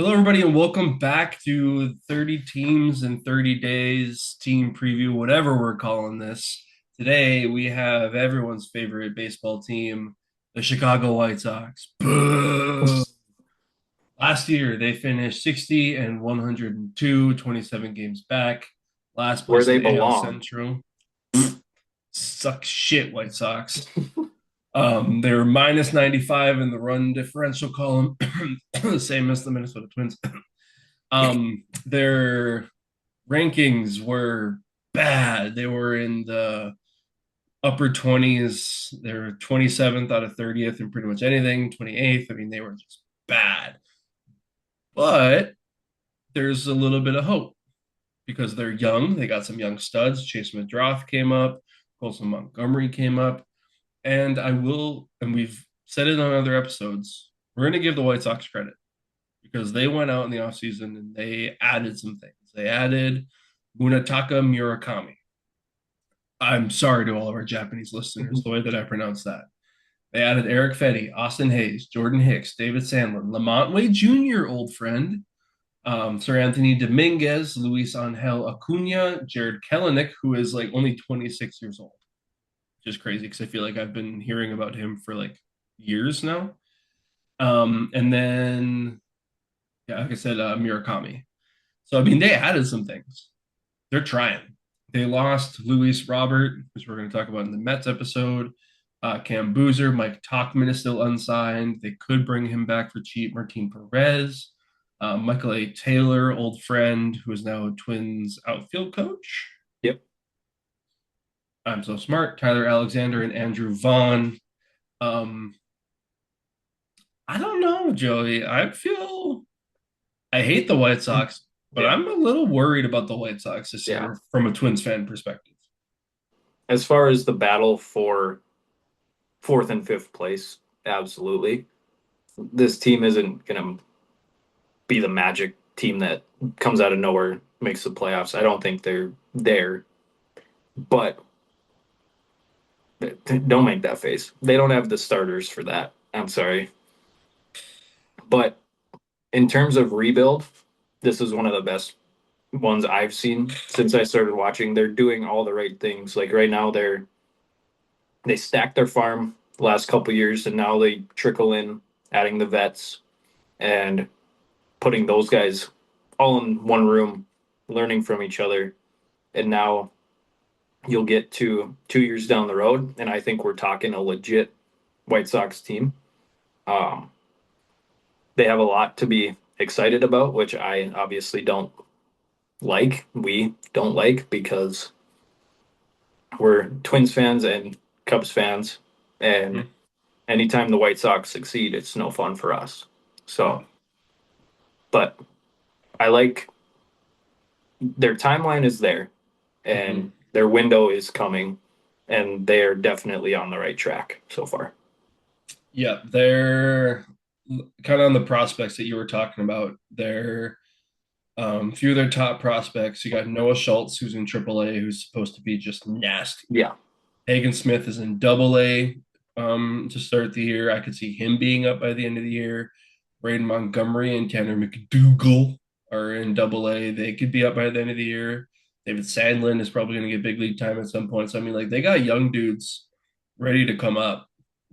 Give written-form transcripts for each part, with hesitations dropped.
Hello, everybody, and welcome back to 30 Teams in 30 Days team preview, whatever we're calling this. Today, we have everyone's favorite baseball team, the Chicago White Sox. Boo! Last year, they finished 60 and 102, 27 games back. Last Where place in they the AL belong. Central. Suck shit, White Sox. They were minus 95 in the run differential column, same as the Minnesota Twins. Their rankings were bad. They were in the upper 20s. They were 27th out of 30th in pretty much anything, 28th. I mean, they were just bad. But there's a little bit of hope because they're young. They got some young studs. Chase Madroth came up, Colson Montgomery came up. And we've said it on other episodes, we're going to give the White Sox credit because they went out in the offseason and they added some things. They added Munetaka Murakami. I'm sorry to all of our Japanese listeners, the way that I pronounce that. They added Eric Fetty, Austin Hayes, Jordan Hicks, David Sandlin, Lamont Wade Jr., old friend, Sir Anthony Dominguez, Luis Angel Acuna, Jared Kelenic, who is like only 26 years old. Just crazy because I feel like I've been hearing about him for like years now. And then, yeah, like I said, Murakami. So, I mean, they added some things. They're trying. They lost Luis Robert, which we're going to talk about in the Mets episode. Cam Boozer, Mike Talkman is still unsigned. They could bring him back for cheap. Martin Perez, Michael A. Taylor, old friend, who is now a Twins outfield coach. Yep. I'm so smart. Tyler Alexander and Andrew Vaughn. Um, I don't know, Joey. I hate the White Sox, but Yeah. I'm a little worried about the White Sox this Yeah. year from a Twins fan perspective. As far as the battle for fourth and fifth place, absolutely. This team isn't going to be the magic team that comes out of nowhere, makes the playoffs. I don't think they're there, but don't make that face. They don't have the starters for that. I'm sorry. But in terms of rebuild, this is one of the best ones I've seen since I started watching. They're doing all the right things. Like right now, they stacked their farm the last couple years, and now they trickle in, adding the vets and putting those guys all in one room, learning from each other. And now you'll get to 2 years down the road, and I think we're talking a legit White Sox team. Um, they have a lot to be excited about, which I obviously don't like. We don't like because we're Twins fans and Cubs fans, and Mhm. anytime the White Sox succeed, it's no fun for us. So, No. but I like their timeline is there Mhm. and their window is coming, and they're definitely on the right track so far. Yeah, they're kind of on the prospects that you were talking about. They're few of their top prospects. You got Noah Schultz, who's in AAA, who's supposed to be just nasty. Yeah. Hagen Smith is in AA to start the year. I could see him being up by the end of the year. Braden Montgomery and Tanner McDougal are in AA. They could be up by the end of the year. David Sandlin is probably going to get big league time at some point. So, I mean, like, they got young dudes ready to come up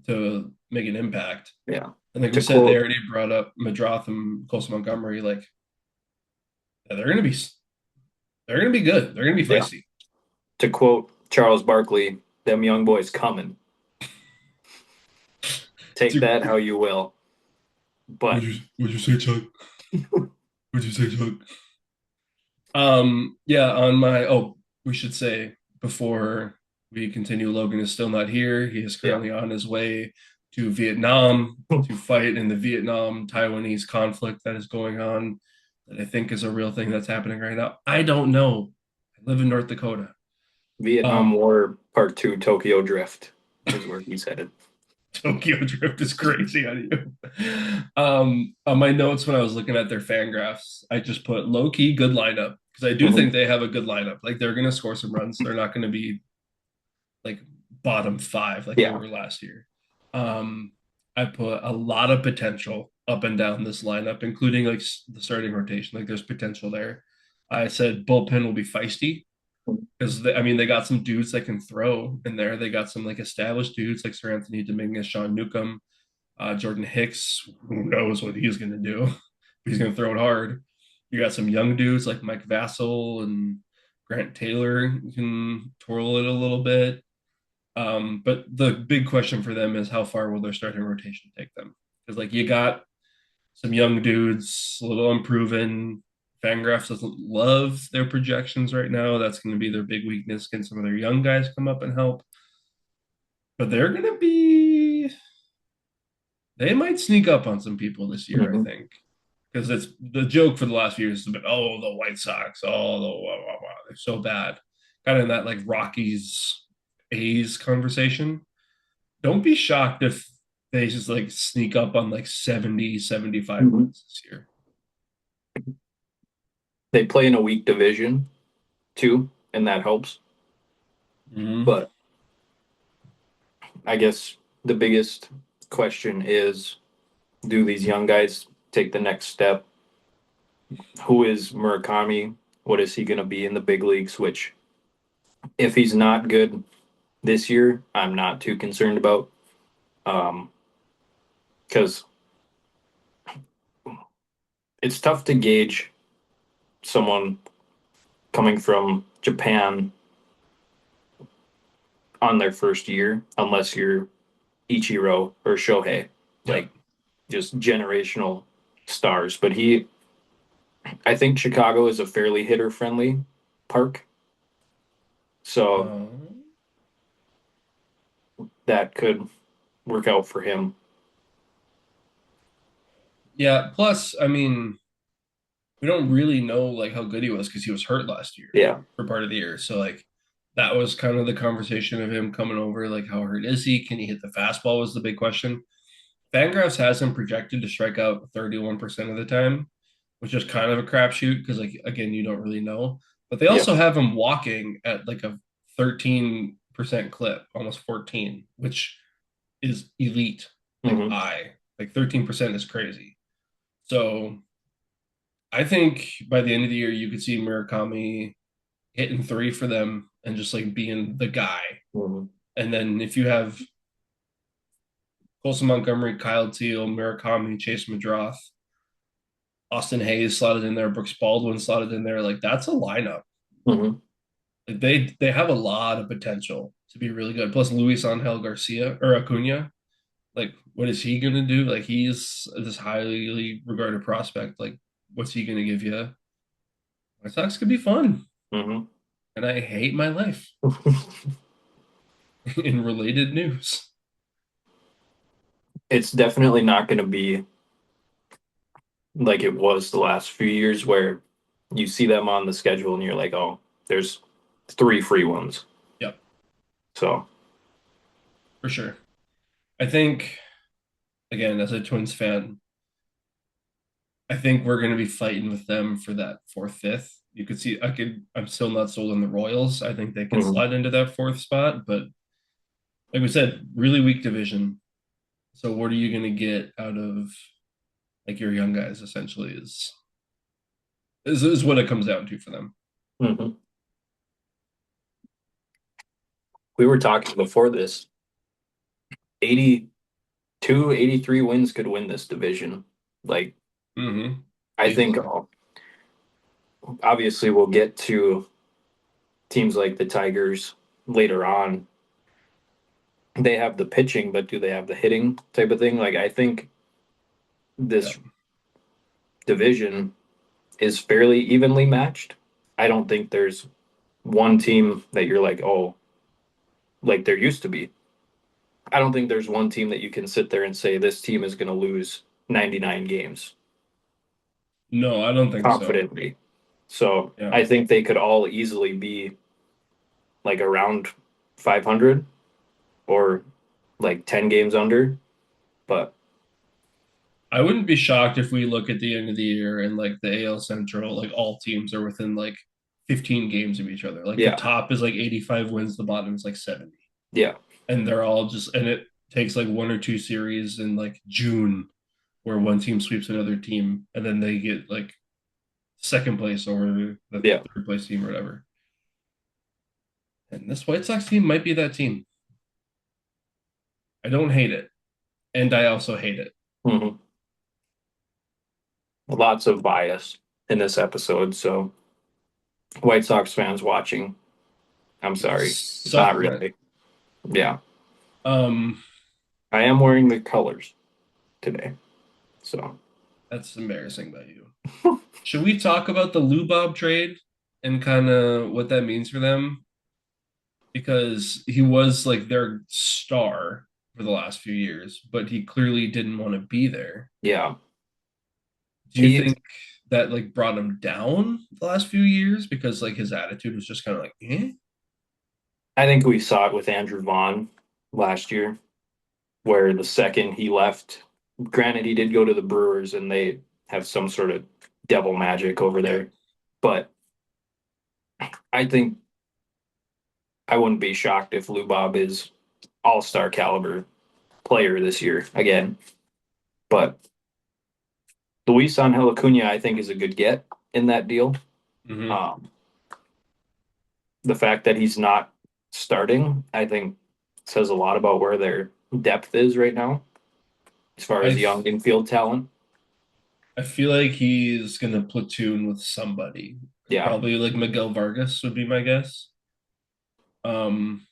to make an impact. Yeah. And like we To said, they quote already brought up Madroth and Colson Montgomery. Like, yeah, they're gonna be good. They're gonna be yeah, feisty. to quote Charles Barkley, them young boys coming. Take Dude, that how you will. But what'd you say, Chuck? What'd you say, Chuck? Yeah, we should say before we continue, Logan is still not here. He is yeah. currently on his way to Vietnam to fight in the Vietnam Taiwanese conflict that is going on, that I think is a real thing that's happening right now. I don't know. I live in North Dakota. Vietnam Um, War Part 2 Tokyo Drift is where he's headed. Tokyo Drift is crazy on you. On my notes when I was looking at their fan graphs, I just put low key good lineup because I do Mhm. think they have a good lineup. Like they're gonna score some runs. They're not gonna be like bottom five like they Yeah. were last year. Um, I put a lot of potential up and down this lineup, including like the starting rotation. Like there's potential there. I said bullpen will be feisty because I mean they got some dudes that can throw in there. They got some like established dudes like Sir Anthony Dominguez, Sean Newcomb, Jordan Hicks. Who knows what he's going to do? He's going to throw it hard. You got some young dudes like Mike Vassell and Grant Taylor who can twirl it a little bit. But the big question for them is how far will their starting rotation take them? Because like you got some young dudes, a little unproven. Fangraphs doesn't love their projections right now. That's going to be their big weakness. Can some of their young guys come up and help? But they're going to be. They might sneak up on some people this year, I Mm-hmm. think, because it's the joke for the last few years has been, oh, the White Sox, oh, the they're so bad, kind of in that like Rockies A's conversation. Don't be shocked if they just like sneak up on like 70, 75 Mm-hmm. wins this year. They play in a weak division too, and that helps. Mm-hmm. But I guess the biggest question is, do these young guys take the next step? Who is Murakami? What is he going to be in the big leagues? Which, if he's not good this year, I'm not too concerned about. Because it's tough to gauge someone coming from Japan on their first year unless you're Ichiro or Shohei, Yeah. like just generational stars. But I think Chicago is a fairly hitter friendly park. So Um, that could work out for him. yeah. Plus, I mean, we don't really know like how good he was because he was hurt last year Yeah. for part of the year. So like that was kind of the conversation of him coming over. Like, how hurt is he? Can he hit the fastball? Was the big question. Fangraphs has him projected to strike out 31% of the time, which is kind of a crapshoot because, like, again, you don't really know. But they Yeah. also have him walking at like a 13% clip, almost 14, which is elite. Mm-hmm. Like 13% is crazy. So I think by the end of the year, you could see Murakami hitting three for them and just like being the guy. Mm-hmm. And then if you have Colson Montgomery, Kyle Teal, Murakami, Chase Madroth, Austin Hayes slotted in there, Brooks Baldwin slotted in there. Like that's a lineup. Mm-hmm. Like, they have a lot of potential to be really good. Plus Luis Angel Garcia or Acuna. Like, what is he gonna do? Like he's this highly regarded prospect. Like, what's he gonna give you? White Sox could be fun. Mm-hmm. And I hate my life in related news. It's definitely not going to be like it was the last few years where you see them on the schedule and you're like, oh, there's three free ones. Yep, So, for sure. I think again, as a Twins fan, I think we're going to be fighting with them for that fourth, fifth. You could see, I'm still not sold on the Royals. I think they can mhm. slide into that fourth spot, but like we said, really weak division. So what are you going to get out of like your young guys? Essentially, is what it comes down to for them. Mhm. We were talking before this. 82, 83 wins could win this division. Like, Mm-hmm. I think Easily. obviously we'll get to teams like the Tigers later on. They have the pitching, but do they have the hitting type of thing? Like, I think Yeah. this division is fairly evenly matched. I don't think there's one team that you're like, oh, like there used to be. I don't think there's one team that you can sit there and say this team is going to lose 99 games No, I don't think so. confidently. So Yeah. I think they could all easily be like around 500 or like 10 games under. But I wouldn't be shocked if we look at the end of the year and like the AL Central, like all teams are within like 15 games of each other. Like the yeah, top is like 85 wins, the bottom is like 70. yeah. And they're all just in it. takes like one or two series in like June where one team sweeps another team and then they get like second place over the Yeah. third place team or whatever. And this White Sox team might be that team. I don't hate it, and I also hate it. Hmm. Lots of bias in this episode. So, White Sox fans watching, I'm sorry. Not Suck my really. Yeah. um I am wearing the colors today. So, that's embarrassing by you. Should we talk about the Lou Bob trade and kind of what that means for them? Because he was like their star for the last few years, but he clearly didn't want to be there. yeah. Do you He's, think that like brought him down the last few years because like his attitude was just kind of like, eh? I think we saw it with Andrew Vaughn last year, where the second he left, granted, he did go to the Brewers and they have some sort of devil magic over Yeah. there. But I think I wouldn't be shocked if Lou Bob is all-star caliber player this year again. But Luis Angel Acuna, I think, is a good get in that deal. Hmm. Um, the fact that he's not starting, I think, says a lot about where their depth is right now as far as I young infield talent. I feel like he's gonna platoon with somebody. Yeah, Probably like Miguel Vargas would be my guess. Um,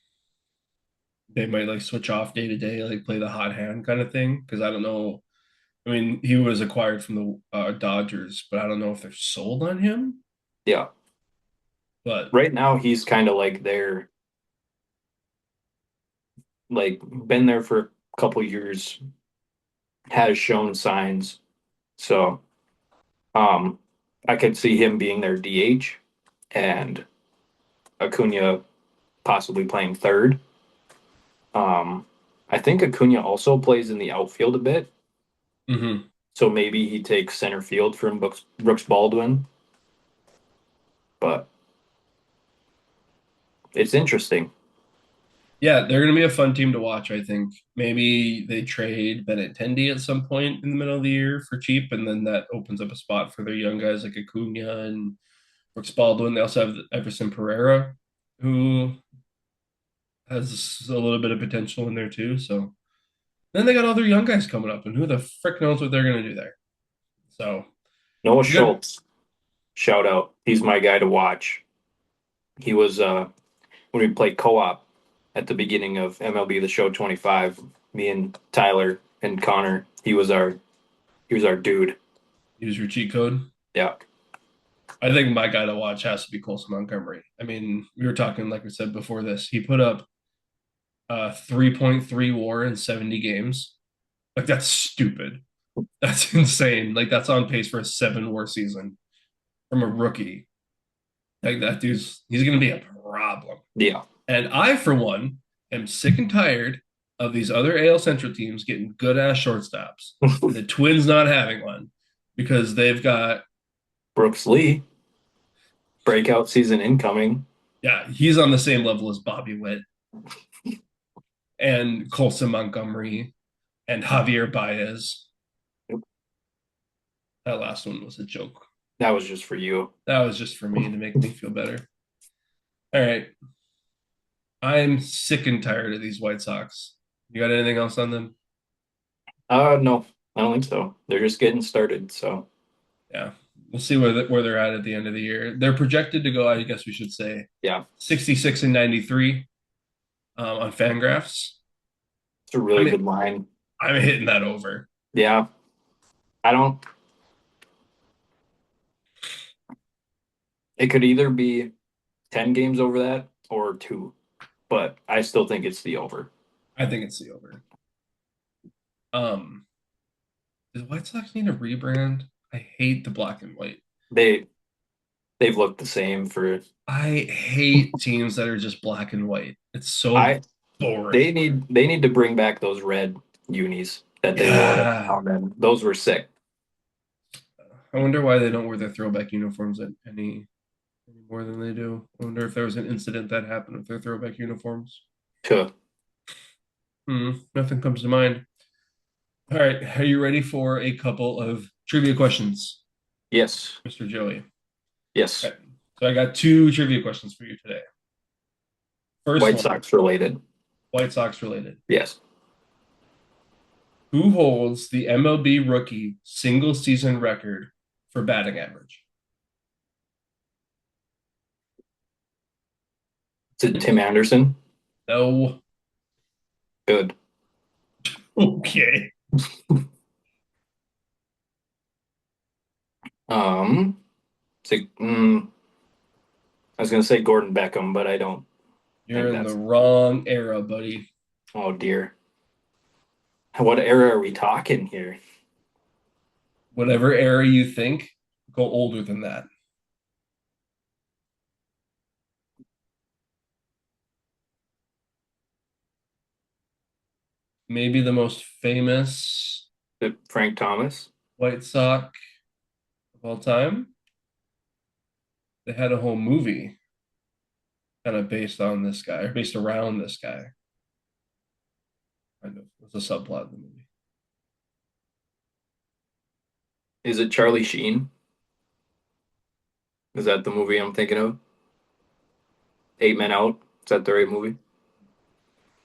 they might like switch off day to day, like play the hot hand kind of thing. Because I don't know. I mean, he was acquired from the Dodgers, but I don't know if they're sold on him. yeah. But Right now, he's kind of like they're like been there for a couple years, has shown signs. So, um, I could see him being their DH and Acuna possibly playing third. Um, I think Acuna also plays in the outfield a bit, mhm. so maybe he takes center field from Brooks Baldwin. But it's interesting. Yeah, they're gonna be a fun team to watch. I think maybe they trade Benintendi at some point in the middle of the year for cheap, and then that opens up a spot for their young guys like Acuna and Brooks Baldwin. They also have Everson Pereira, who has a little bit of potential in there too. So then they got all their young guys coming up, and who the frick knows what they're gonna do there. So Noah it's good. Schultz, shout out. He's my guy to watch. He was when we played co-op at the beginning of MLB The Show 25. Me and Tyler and Connor. He was our dude. Use your cheat code. Yeah. I think my guy to watch has to be Colson Montgomery. I mean, we were talking, like I said before this, he put up 3.3 WAR in 70 games. Like that's stupid. That's insane. Like that's on pace for a 7 WAR season from a rookie. Like that dude's he's gonna be a problem. Yeah. And I, for one, am sick and tired of these other AL Central teams getting good ass shortstops and the Twins not having one because they've got Brooks Lee, breakout season incoming. yeah, he's on the same level as Bobby Witt and Colson Montgomery and Javier Baez. That last one was a joke. That was just for you. That was just for me to make me feel better. All right. I'm sick and tired of these White Sox. You got anything else on them? No, I don't think so. They're just getting started. So Yeah. We'll see where they're at the end of the year. They're projected to go, I guess we should say, yeah, 66 and 93 on Fangraphs. it's a I really mean, good line. I'm hitting that over. Yeah, I don't. It could either be 10 games over that or two, but I still think it's the over. I think it's the over. Um, does White Sox need a rebrand? I hate the black and white. They they've looked the same for I hate teams that are just black and white. It's so I boring. they need to bring back those red unis that they wore every Yeah. now and then. Those were sick. I wonder why they don't wear their throwback uniforms any more than they do. I wonder if there was an incident that happened with their throwback uniforms. Tuh. Nothing comes to mind. All right, are you ready for a couple of trivia questions, Yes. Mr. Joey? Yes. Okay. So I got two trivia questions for you today. First White one, Sox related. White Sox related. Yes. Who holds the MLB rookie single season record for batting average? Is it Tim Anderson? No. Good. Okay. Um, I was gonna say Gordon Beckham, but I don't You're think in the that's. wrong era, buddy. Oh dear. What era are we talking here? Whatever era you think, go older than that. Maybe the most famous Is it Frank Thomas? White Sox of all time. They had a whole movie kind of based on this guy, or based around this guy. Kind of was a subplot of the movie. Is it Charlie Sheen? Is that the movie I'm thinking of? Eight Men Out? Is that the right movie?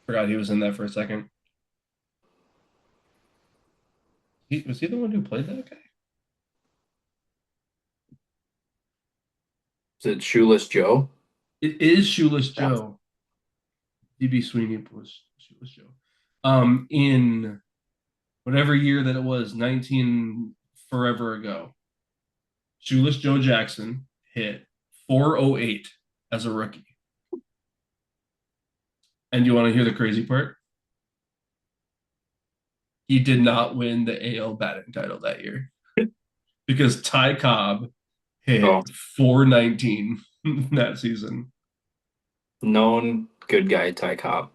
Forgot he was in that for a second. Was he the one who played that guy? Is it Shoeless Joe? It is Shoeless Yeah. Joe. DB Sweeney was Shoeless Joe. In whatever year that it was, 19 forever ago, Shoeless Joe Jackson hit 408 as a rookie. And you want to hear the crazy part? He did not win the AL batting title that year because Ty Cobb Oh, hit 419 that season. known good guy Ty Cobb.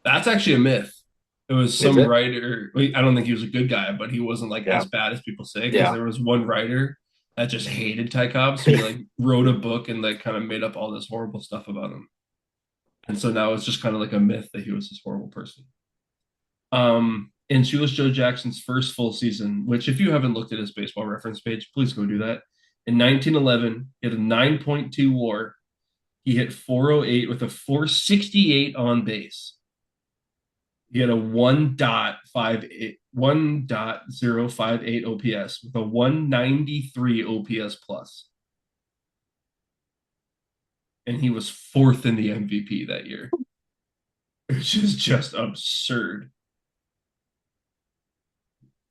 That's actually a myth. It was Is some it? writer. I don't think he was a good guy, but he wasn't like Yeah. as bad as people say because Yeah. there was one writer that just hated Ty Cobb. So he like wrote a book and like kind of made up all this horrible stuff about him. And so now it's just kind of like a myth that he was this horrible person. In Shoeless Joe Jackson's first full season, which if you haven't looked at his baseball reference page, please go do that. In 1911, he had a 9.2 WAR. He hit 408 with a 468 on base. He had a 1.058 OPS with a 193 OPS plus, and he was fourth in the MVP that year, which is just absurd.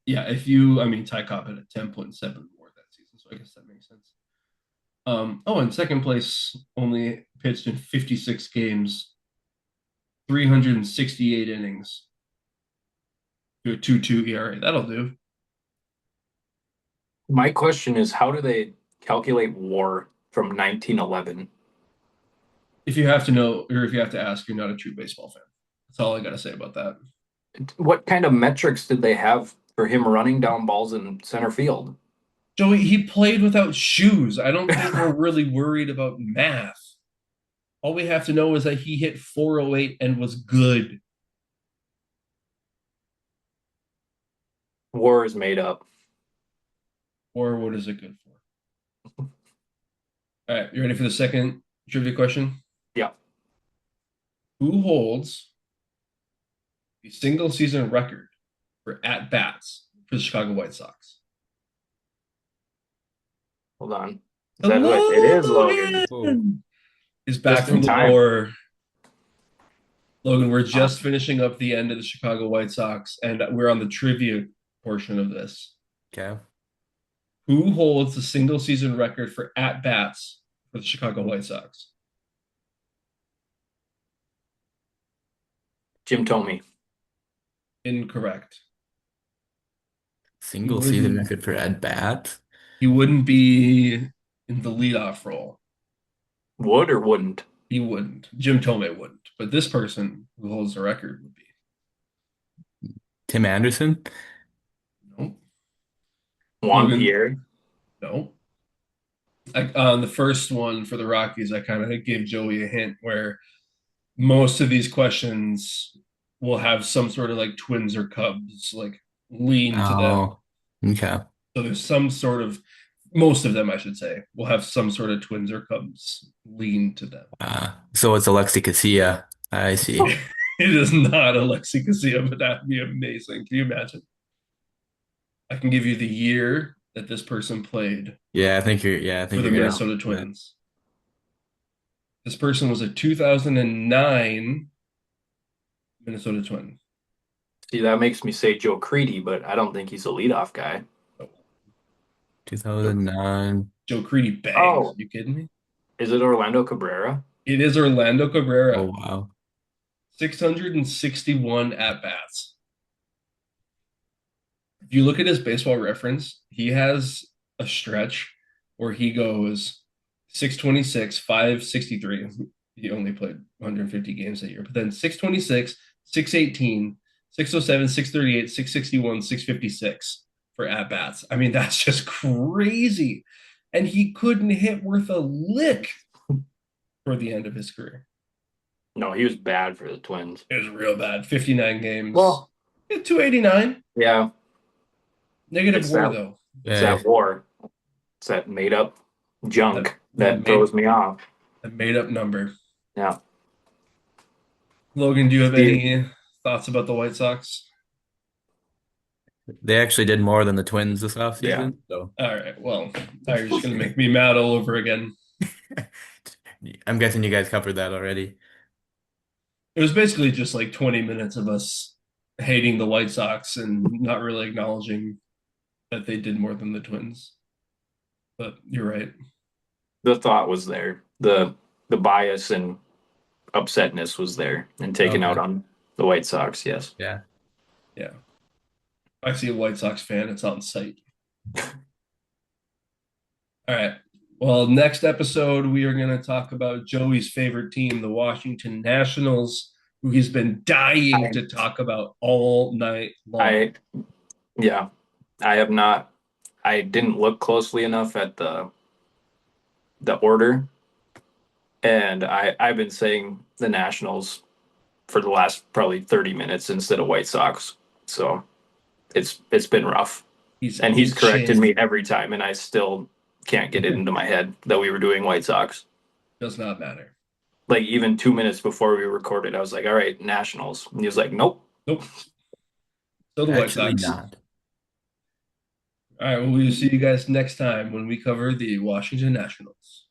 Yeah, I mean, Ty Cobb had a 10.7 WAR that season, so I guess that makes sense. In second place, only pitched in 56 games, 368 innings to a 2.2 ERA. That'll do. My question is, how do they calculate WAR from 1911? If you have to know, or if you have to ask, you're not a true baseball fan. That's all I got to say about that. What kind of metrics did they have for him running down balls in center field? Joey, he played without shoes. I don't think we're really worried about math. All we have to know is that he hit 408 and was good. WAR is made up. Or what is it good for? All right, you ready for the second trivia question? Yeah. Who holds the single season record for at bats for the Chicago White Sox? Hold on. Is that who it is, Logan? Oh, Logan is back Just in from the time. war. Logan, we're Uh, just finishing up the end of the Chicago White Sox, and we're on the trivia portion of this. okay. Who holds the single season record for at bats for the Chicago White Sox? Jim Tomey. Incorrect. He Single season wouldn't. record for at bat. He wouldn't be in the leadoff role. Would or wouldn't? He wouldn't. Jim Tomei wouldn't. But this person who holds the record would be. Tim Anderson. No. Juan Logan. Pierre. No. On the first one for the Rockies, I kind of gave Joey a hint where most of these questions will have some sort of like Twins or Cubs like lean to them. Oh, okay. So there's some sort of most of them, I should say, will have some sort of Twins or Cubs lean to them. So it's Alexi Casilla. I see. It is not Alexi Casilla, but that'd be amazing. Can you imagine? I can give you the year that this person played Yeah, I for think the you're gonna. Minnesota Yeah. Twins. This person was a 2009 Minnesota Twin. See, that makes me say Joe Creedy, but I don't think he's a leadoff guy. Oh, 2009. Joe Creedy bangs. Are Oh, you kidding me? is it Orlando Cabrera? It is Orlando Oh Cabrera. wow. 661 at bats. If you look at his baseball reference, he has a stretch where he goes 626, 563. He only played 150 games that year, but then 626, 618, 607, 638, 661, 656 for at bats. I mean, that's just crazy. And he couldn't hit worth a lick for the end of his career. No, he was bad for the Twins. It was real bad. 59 games. Well, 289. yeah, Negative it's war, that though. it's Yeah, that war. It's that made up That, junk that that made throws me off. a made up number. Yeah. Logan, do you have Steve, any thoughts about the White Sox? they actually did more than the Twins this yeah. offseason. So All right. Well, now you're just going to make me mad all over again. I'm guessing you guys covered that already. It was basically just like 20 minutes of us hating the White Sox and not really acknowledging that they did more than the Twins. But you're right. The thought was there. The bias and upsetness was there and taken out Okay. on the White Sox, yes. Yeah. Yeah. If I see a White Sox fan, it's on site. All right. Well, next episode, we are going to talk about Joey's favorite team, the Washington Nationals, who he's been dying I to talk about all night long. I yeah. I have not I didn't look closely enough at the order, and I've been saying the Nationals for the last probably 30 minutes instead of White Sox. So it's been rough. He's And he's corrected itching. me every time, and I still can't get it into my head that we were doing White Sox. Does not matter. Like even 2 minutes before we recorded, I was like, "All right, Nationals," and he was like, "Nope." Nope. So the White Actually Sox. not. All right. Well, we'll see you guys next time when we cover the Washington Nationals.